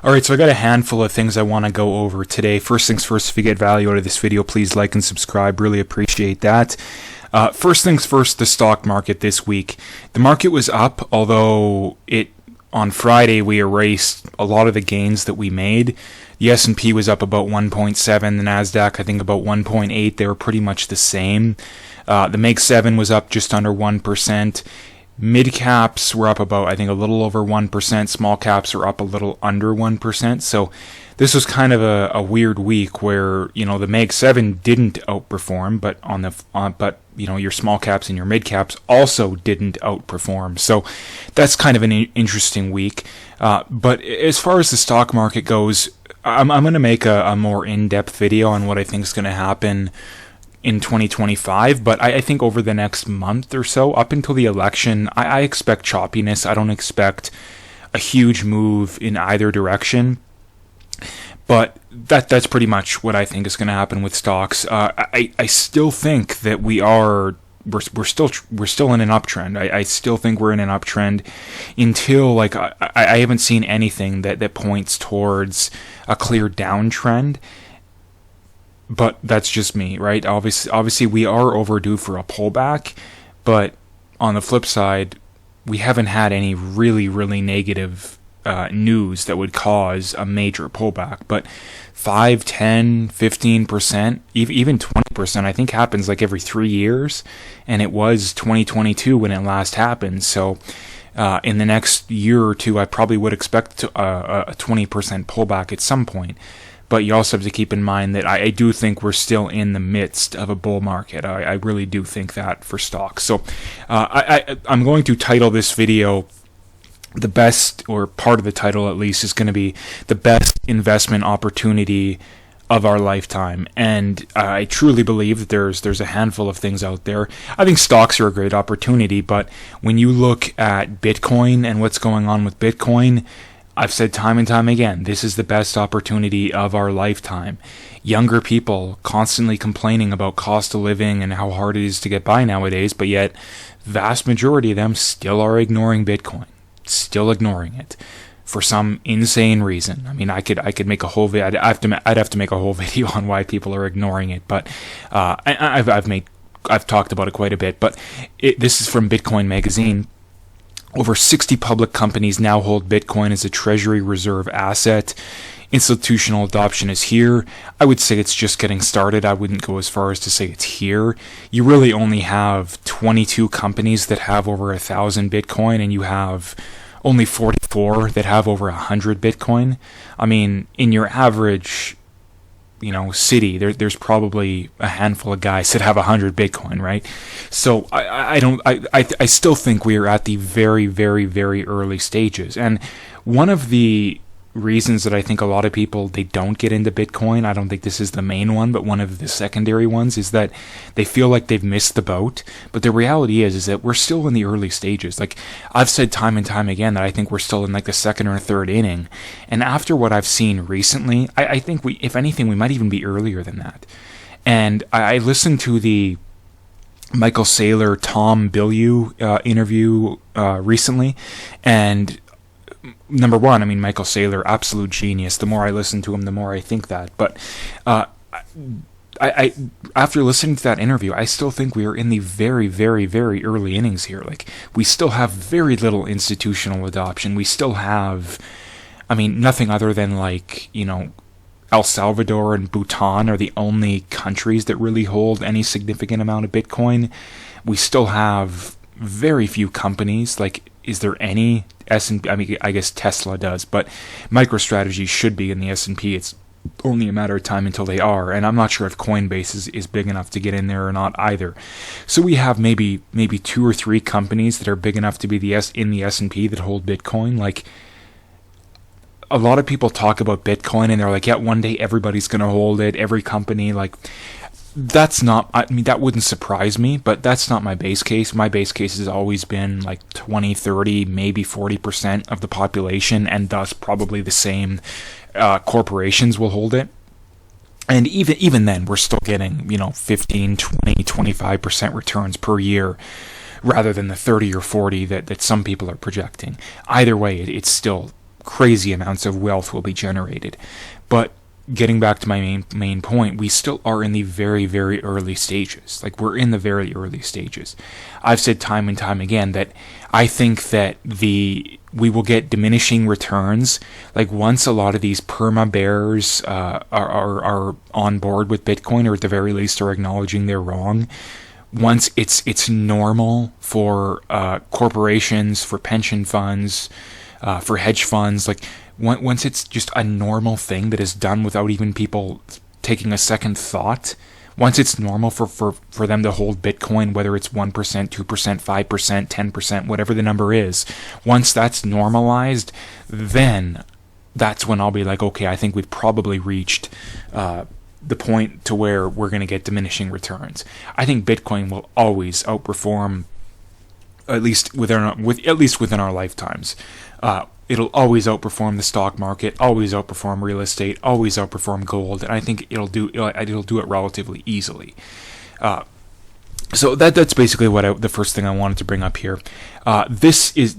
Alright, so I got a handful of things I want to go over today. First things first, if you get value out of this video, please like and subscribe. Really appreciate that. First things first, the stock market this week. The market was up, although on Friday we erased a lot of the gains that we made. The S&P was up about 1.7, the NASDAQ I think about 1.8. They were pretty much the same. The Meg 7 was up just under 1%. Mid caps were up about, I think, a little over 1%. Small caps are up a little under 1%. So this was kind of a weird week where, the Meg 7 didn't outperform, but your small caps and your mid caps also didn't outperform. So that's kind of an interesting week. But as far as the stock market goes, I'm going to make a more in-depth video on what I think is going to happen in 2025, but I think over the next month or so, up until the election, I expect choppiness. I don't expect a huge move in either direction, but that's pretty much what I think is going to happen with stocks. I still think that we're still in an uptrend. I still think we're in an uptrend until I haven't seen anything that points towards a clear downtrend. But that's just me, right? Obviously, we are overdue for a pullback, but on the flip side, we haven't had any really, really negative news that would cause a major pullback. But 5, 10, 15%, even 20%, I think happens like every 3 years, and it was 2022 when it last happened. So in the next year or two, I probably would expect a 20% pullback at some point. But you also have to keep in mind that I do think we're still in the midst of a bull market. I really do think that for stocks. So I'm going to title this video the best, or part of the title at least, is going to be the best investment opportunity of our lifetime. And I truly believe that there's a handful of things out there. I think stocks are a great opportunity, but when you look at Bitcoin and what's going on with Bitcoin, I've said time and time again, this is the best opportunity of our lifetime. Younger people constantly complaining about cost of living and how hard it is to get by nowadays, but yet vast majority of them still are ignoring Bitcoin, still ignoring it for some insane reason. I mean, I could make a whole video. I'd have to make a whole video on why people are ignoring it, but I've talked about it quite a bit. But this is from Bitcoin Magazine. Over 60 public companies now hold Bitcoin as a treasury reserve asset. Institutional adoption is here. I would say it's just getting started. I wouldn't go as far as to say it's here. You really only have 22 companies that have over 1,000 Bitcoin, and you have only 44 that have over 100 Bitcoin. I mean, in your average city, there's probably a handful of guys that have 100 Bitcoin, right? So I still think we are at the very, very, very early stages. And one of the reasons that I think a lot of people, they don't get into Bitcoin, I don't think this is the main one, but one of the secondary ones, is that they feel like they've missed the boat. But the reality is that we're still in the early stages. Like I've said time and time again that I think we're still in like the second or third inning. And after what I've seen recently, I think if anything, we might even be earlier than that. And I listened to the Michael Saylor, Tom Bilyeu interview recently, and number one, I mean, Michael Saylor, absolute genius. The more I listen to him, the more I think that. But I after listening to that interview, I still think we are in the very, very, very early innings here. Like, we still have very little institutional adoption. We still have, I mean, nothing other than El Salvador and Bhutan are the only countries that really hold any significant amount of Bitcoin. We still have very few companies. Like, is there any S&P? I mean, I guess Tesla does, but MicroStrategy should be in the S&P. It's only a matter of time until they are, and I'm not sure if Coinbase is big enough to get in there or not either. So we have maybe 2 or 3 companies that are big enough to be in the S&P that hold Bitcoin. Like, a lot of people talk about Bitcoin and they're like, yeah, one day everybody's going to hold it, every company. Like, that's not, I mean, that wouldn't surprise me, but that's not my base case. My base case has always been like 20, 30, maybe 40% of the population, and thus probably the same corporations will hold it. And even then, we're still getting, 15, 20, 25% returns per year, rather than the 30 or 40 that some people are projecting. Either way, it's still crazy amounts of wealth will be generated. But getting back to my main point, we still are in the very, very early stages. Like, we're in the very early stages. I've said time and time again that I think that we will get diminishing returns. Like, once a lot of these perma bears are on board with Bitcoin, or at the very least are acknowledging they're wrong. Once it's normal for corporations, for pension funds, for hedge funds, like, once it's just a normal thing that is done without even people taking a second thought, once it's normal for them to hold Bitcoin, whether it's 1%, 2%, 5%, 10%, whatever the number is, once that's normalized, then that's when I'll be like, okay, I think we've probably reached the point to where we're going to get diminishing returns. I think Bitcoin will always outperform, at least within our lifetimes. It'll always outperform the stock market, always outperform real estate, always outperform gold, and I think it'll do it relatively easily. So that's basically the first thing I wanted to bring up here. This is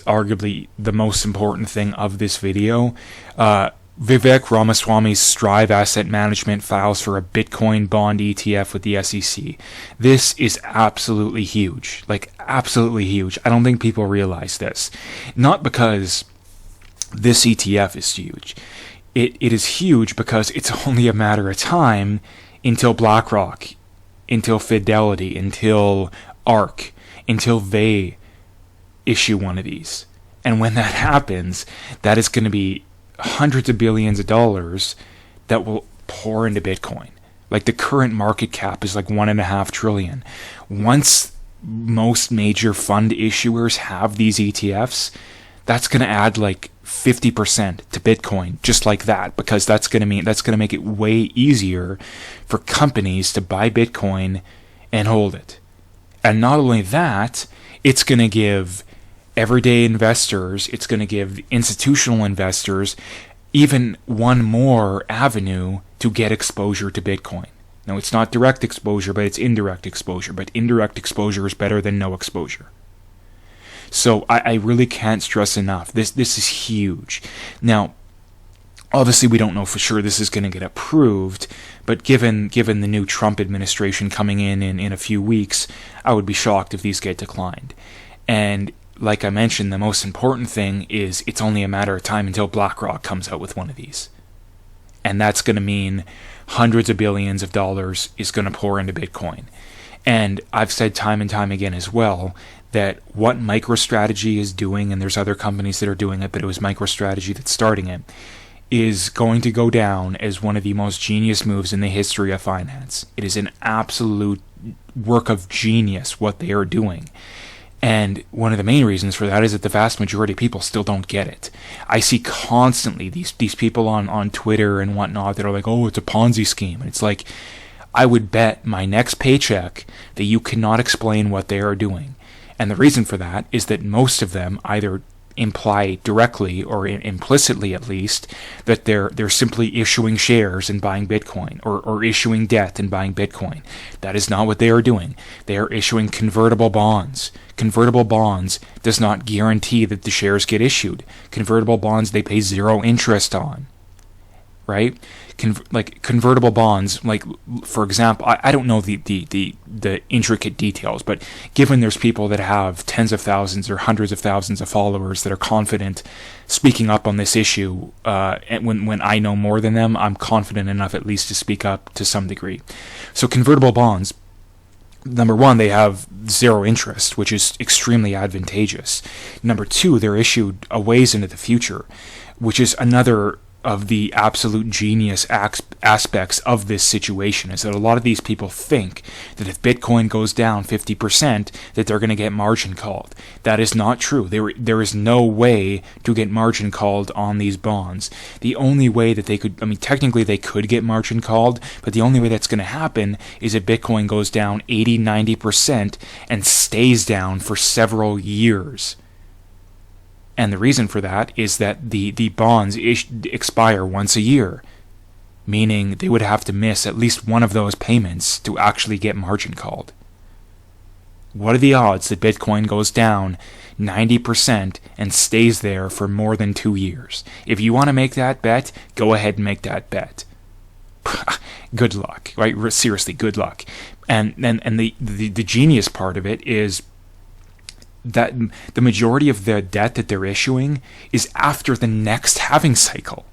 arguably the most important thing of this video. Vivek Ramaswamy's Strive Asset Management files for a Bitcoin bond ETF with the SEC. This is absolutely huge. Like, absolutely huge. I don't think people realize this. Not because this ETF is huge. It is huge because it's only a matter of time until BlackRock, until Fidelity, until ARK, until they issue one of these. And when that happens, that is going to be hundreds of billions of dollars that will pour into Bitcoin. Like, the current market cap is like $1.5 trillion. Once most major fund issuers have these ETFs, that's going to add like 50% to Bitcoin, just like that, because that's going to make it way easier for companies to buy Bitcoin and hold it. And not only that, it's going to give everyday investors, it's going to give institutional investors even one more avenue to get exposure to Bitcoin. Now, it's not direct exposure, but it's indirect exposure. But indirect exposure is better than no exposure. So I really can't stress enough. This is huge. Now, obviously, we don't know for sure this is going to get approved, but given the new Trump administration coming in a few weeks, I would be shocked if these get declined. And like I mentioned, the most important thing is it's only a matter of time until BlackRock comes out with one of these. And that's going to mean hundreds of billions of dollars is going to pour into Bitcoin. And I've said time and time again as well that what MicroStrategy is doing, and there's other companies that are doing it, but it was MicroStrategy that's starting it, is going to go down as one of the most genius moves in the history of finance. It is an absolute work of genius what they are doing. And one of the main reasons for that is that the vast majority of people still don't get it. I see constantly these people on Twitter and whatnot that are like, oh, it's a Ponzi scheme. And it's like, I would bet my next paycheck that you cannot explain what they are doing. And the reason for that is that most of them either imply directly or implicitly at least that they're simply issuing shares and buying Bitcoin, or issuing debt and buying Bitcoin. That is not what they are doing. They are issuing convertible bonds. Convertible bonds does not guarantee that the shares get issued. Convertible bonds they pay zero interest on. Right? Convertible bonds, like, for example, I don't know the intricate details, but given there's people that have tens of thousands or hundreds of thousands of followers that are confident speaking up on this issue, and when I know more than them, I'm confident enough at least to speak up to some degree. So convertible bonds, number one, they have zero interest, which is extremely advantageous. Number two, they're issued a ways into the future, which is another of the absolute genius aspects of this situation, is that a lot of these people think that if Bitcoin goes down 50%, that they're going to get margin called. That is not true. There is no way to get margin called on these bonds. The only way that they could, technically they could get margin called, but the only way that's going to happen is if Bitcoin goes down 80-90% and stays down for several years. And the reason for that is that the bonds expire once a year, meaning they would have to miss at least one of those payments to actually get margin called. What are the odds that Bitcoin goes down 90% and stays there for more than 2 years? If you want to make that bet, go ahead and make that bet. Good luck, right? Seriously, good luck. And the genius part of it is that the majority of the debt that they're issuing is after the next halving cycle,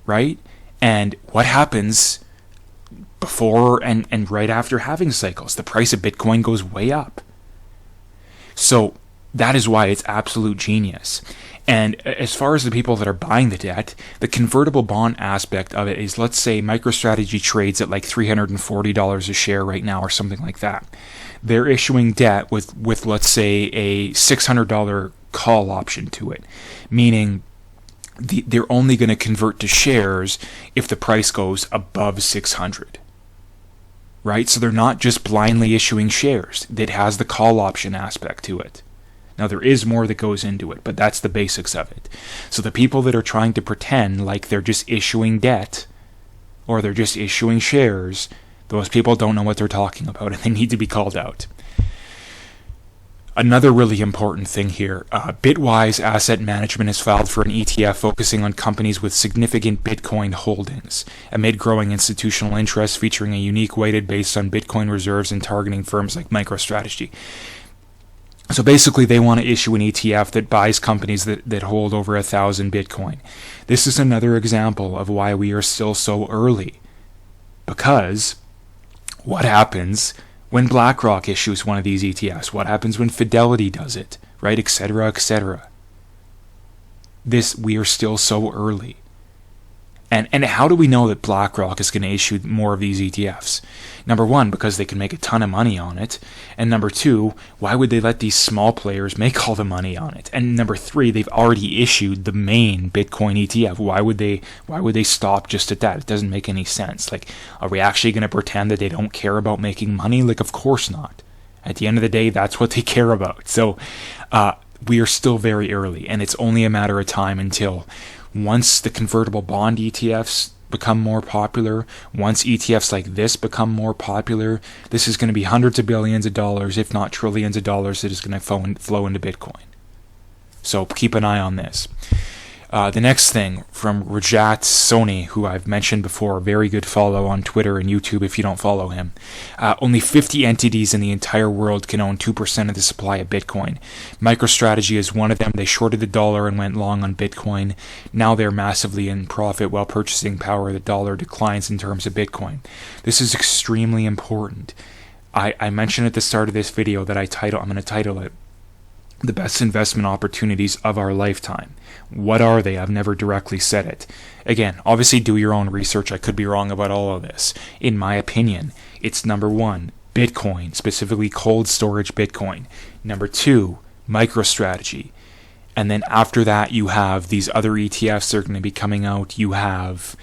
right? And what happens before and right after halving cycles? The price of Bitcoin goes way up. So that is why it's absolute genius. And as far as the people that are buying the debt, the convertible bond aspect of it is, let's say MicroStrategy trades at like $340 a share right now or something like that. They're issuing debt with let's say a $600 call option to it, meaning they're only going to convert to shares if the price goes above 600. Right? So they're not just blindly issuing shares. It has the call option aspect to it. Now, there is more that goes into it, but that's the basics of it. So the people that are trying to pretend like they're just issuing debt or they're just issuing shares, those people don't know what they're talking about, and they need to be called out. Another really important thing here, Bitwise Asset Management has filed for an ETF focusing on companies with significant Bitcoin holdings, amid growing institutional interest, featuring a unique weighted based on Bitcoin reserves and targeting firms like MicroStrategy. So basically, they want to issue an ETF that buys companies that hold over 1,000 Bitcoin. This is another example of why we are still so early. Because what happens when BlackRock issues one of these ETFs? What happens when Fidelity does it? Right? Etc., etc. We are still so early. And how do we know that BlackRock is going to issue more of these ETFs? Number one, because they can make a ton of money on it. And number two, why would they let these small players make all the money on it? And number three, they've already issued the main Bitcoin ETF. Why would they stop just at that? It doesn't make any sense. Like, are we actually going to pretend that they don't care about making money? Like, of course not. At the end of the day, that's what they care about. So we are still very early, and it's only a matter of time until once the convertible bond ETFs become more popular, once ETFs like this become more popular, this is going to be hundreds of billions of dollars, if not trillions of dollars, that is going to flow into Bitcoin. So keep an eye on this. The next thing from Rajat Soni, who I've mentioned before, very good follow on Twitter and YouTube if you don't follow him. Only 50 entities in the entire world can own 2% of the supply of Bitcoin. MicroStrategy is one of them. They shorted the dollar and went long on Bitcoin. Now they're massively in profit while purchasing power. The dollar declines in terms of Bitcoin. This is extremely important. I mentioned at the start of this video that I'm going to title it The Best Investment Opportunities of Our Lifetime. What are they? I've never directly said it. Again, obviously do your own research. I could be wrong about all of this. In my opinion, it's number one, Bitcoin, specifically cold storage Bitcoin. Number two, MicroStrategy. And then after that, you have these other ETFs that are going to be coming out. You have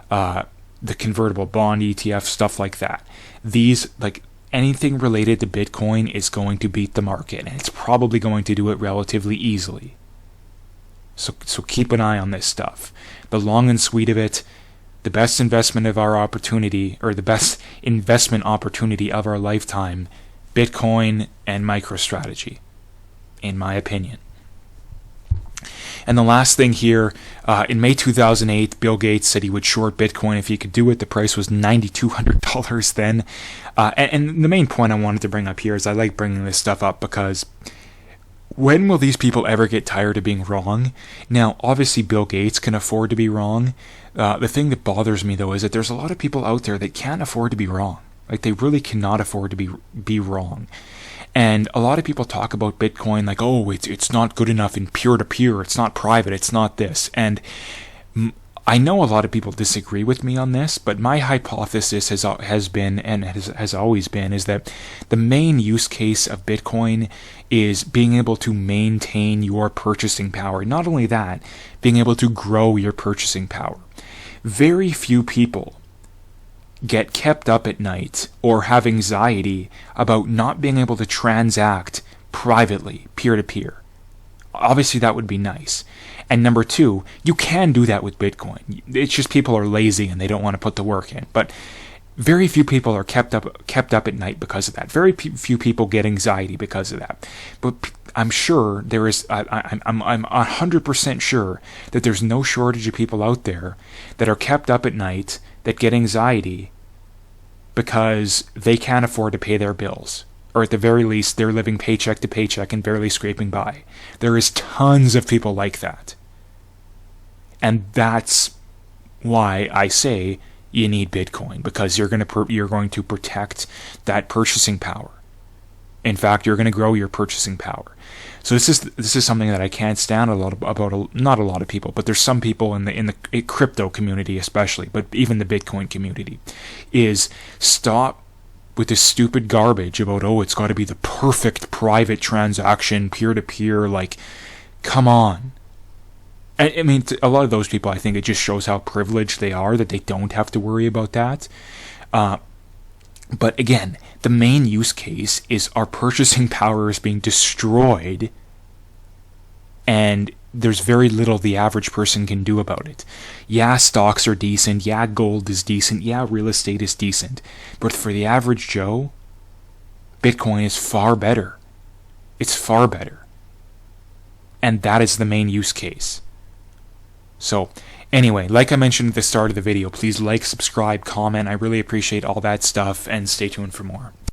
the convertible bond ETF, stuff like that. These, like, anything related to Bitcoin is going to beat the market, and it's probably going to do it relatively easily. So keep an eye on this stuff. The long and sweet of it, the best investment of our opportunity, or the best investment opportunity of our lifetime, Bitcoin and MicroStrategy, in my opinion. And the last thing here, in May 2008, Bill Gates said he would short Bitcoin if he could do it. The price was $9,200 then. And the main point I wanted to bring up here is I like bringing this stuff up because when will these people ever get tired of being wrong? Now, obviously, Bill Gates can afford to be wrong. The thing that bothers me, though, is that there's a lot of people out there that can't afford to be wrong. Like, they really cannot afford to be wrong. And a lot of people talk about Bitcoin like, oh, it's not good enough in peer-to-peer, it's not private, it's not this. And I know a lot of people disagree with me on this, but my hypothesis has been, and has always been, is that the main use case of Bitcoin is being able to maintain your purchasing power. Not only that, being able to grow your purchasing power. Very few people get kept up at night or have anxiety about not being able to transact privately, peer-to-peer. Obviously, that would be nice. And number two, you can do that with Bitcoin. It's just people are lazy and they don't want to put the work in. But Very few people are kept up at night because of that. Very few people get anxiety because of that. But I'm sure there is. I'm 100% sure that there's no shortage of people out there that are kept up at night that get anxiety because they can't afford to pay their bills, or at the very least, they're living paycheck to paycheck and barely scraping by. There is tons of people like that, and that's why I say you need Bitcoin, because you're going to protect that purchasing power. In fact, you're going to grow your purchasing power. So this is something that I can't stand about not a lot of people, but there's some people in the crypto community especially, but even the Bitcoin community, is stop with this stupid garbage about, oh, it's got to be the perfect private transaction, peer-to-peer. Like, come on. I mean, a lot of those people, I think it just shows how privileged they are that they don't have to worry about that. But again, the main use case is our purchasing power is being destroyed, and there's very little the average person can do about it. Yeah, stocks are decent. Yeah, gold is decent. Yeah, real estate is decent. But for the average Joe, Bitcoin is far better. It's far better. And that is the main use case. So, anyway, like I mentioned at the start of the video, please like, subscribe, comment. I really appreciate all that stuff, and stay tuned for more.